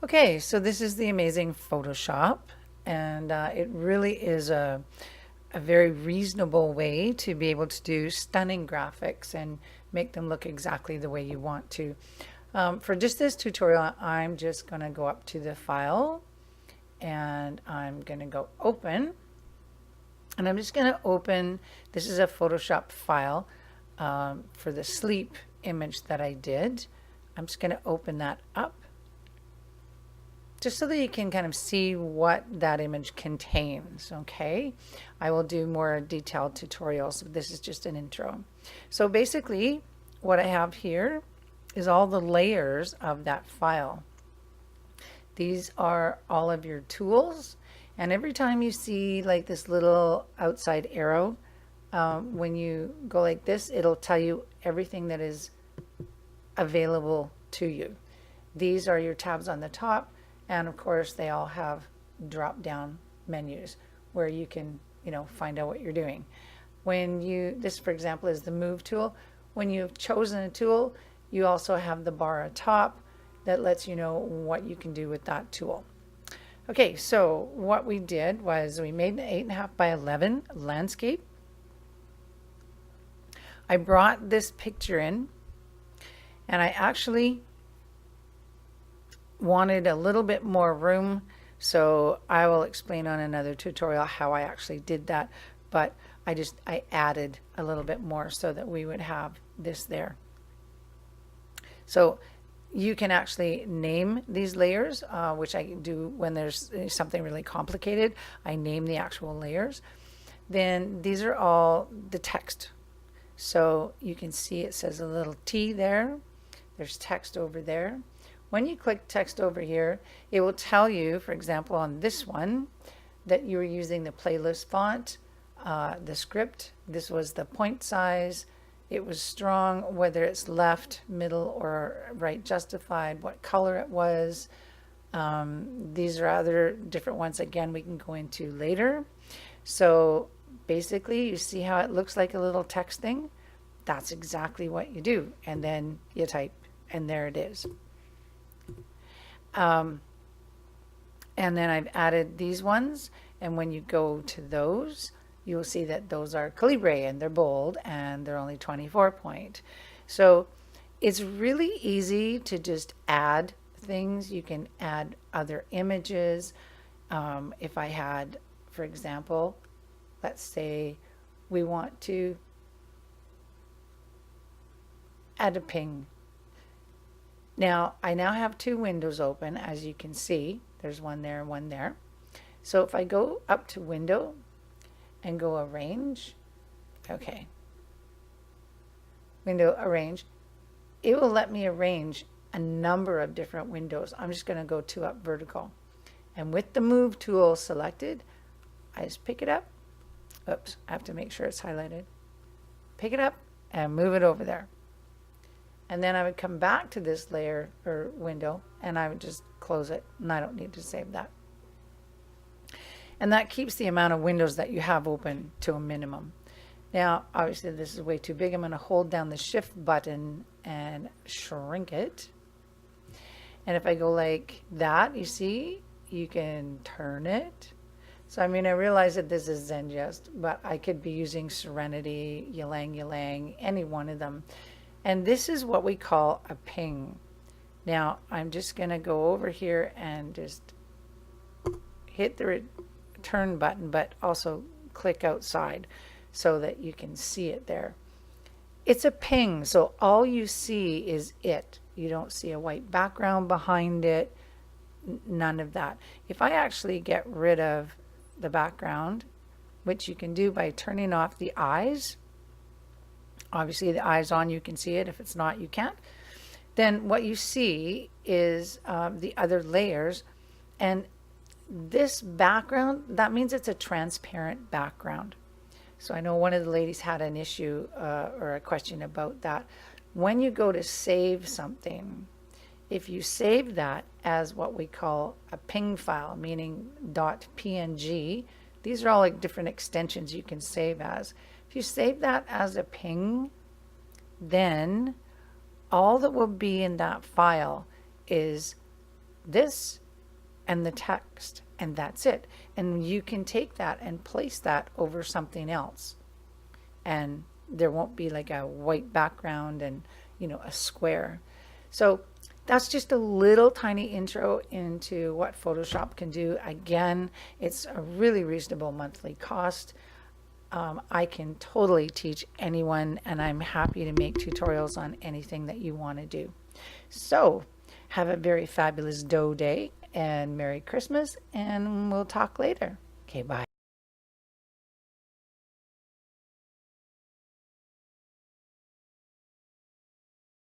Okay, so this is the amazing Photoshop, and it really is a very reasonable way to be able to do stunning graphics and make them look exactly the way you want to. For just this tutorial, I'm just going to go up to the file and I'm going to go open, and I'm just going to open, this is a Photoshop file for the sleep image that I did. I'm just going to open that up, just so that you can kind of see what that image contains, okay? I will do more detailed tutorials, but this is just an intro. So basically, what I have here is all the layers of that file. These are all of your tools, and every time you see like this little outside arrow, when you go like this, it'll tell you everything that is available to you. These are your tabs on the top. And of course, they all have drop-down menus where you can, find out what you're doing. This for example is the move tool. When you've chosen a tool, you also have the bar atop that lets you know what you can do with that tool. Okay, so what we did was we made an 8.5 by 11 landscape. I brought this picture in, and I actually wanted a little bit more room, so I will explain on another tutorial how I actually did that, but I added a little bit more so that we would have this there. So you can actually name these layers, which I do when there's something really complicated. I name the actual layers. Then these are all the text, so you can see it says a little T there. There's text over there. When you click text over here, it will tell you, for example, on this one, that you were using the playlist font, the script. This was the point size. It was strong, whether it's left, middle, or right justified, what color it was. These are other different ones, again, we can go into later. So basically, you see how it looks like a little text thing? That's exactly what you do. And then you type, and there it is. And then I've added these ones, and when you go to those, you will see that those are Calibri, and they're bold, and they're only 24 point. So it's really easy to just add things. You can add other images. If I had, for example, let's say we want to add a ping. Now, I now have two windows open, as you can see. There's one there and one there. So if I go up to Window and go Arrange, okay, Window Arrange, it will let me arrange a number of different windows. I'm just going to go 2 up vertical. And with the Move tool selected, I just pick it up. Oops, I have to make sure it's highlighted. Pick it up and move it over there. And then I would come back to this layer or window, and I would just close it, and I don't need to save that. And that keeps the amount of windows that you have open to a minimum. Now, obviously this is way too big. I'm going to hold down the Shift button and shrink it. And if I go like that, you see, you can turn it. So I mean, I realize that this is Zengest, but I could be using Serenity, Ylang Ylang, any one of them. And this is what we call a ping. Now, I'm just going to go over here and just hit the return button, but also click outside so that you can see it there. It's a ping, so all you see is it. You don't see a white background behind it, none of that. If I actually get rid of the background, which you can do by turning off the eyes, obviously the eyes on, you can see it. If it's not, you can't. Then what you see is the other layers, and this background, that means it's a transparent background. So I know one of the ladies had an issue or a question about that. When you go to save something, if you save that as what we call a ping file, meaning .png, these are all like different extensions you can save as. If you save that as a ping, then all that will be in that file is this and the text, and that's it. And you can take that and place that over something else, and there won't be like a white background and, you know, a square. So that's just a little tiny intro into what Photoshop can do. Again, it's a really reasonable monthly cost. I can totally teach anyone, and I'm happy to make tutorials on anything that you want to do. So have a very fabulous dough day and Merry Christmas, and we'll talk later. Okay, bye.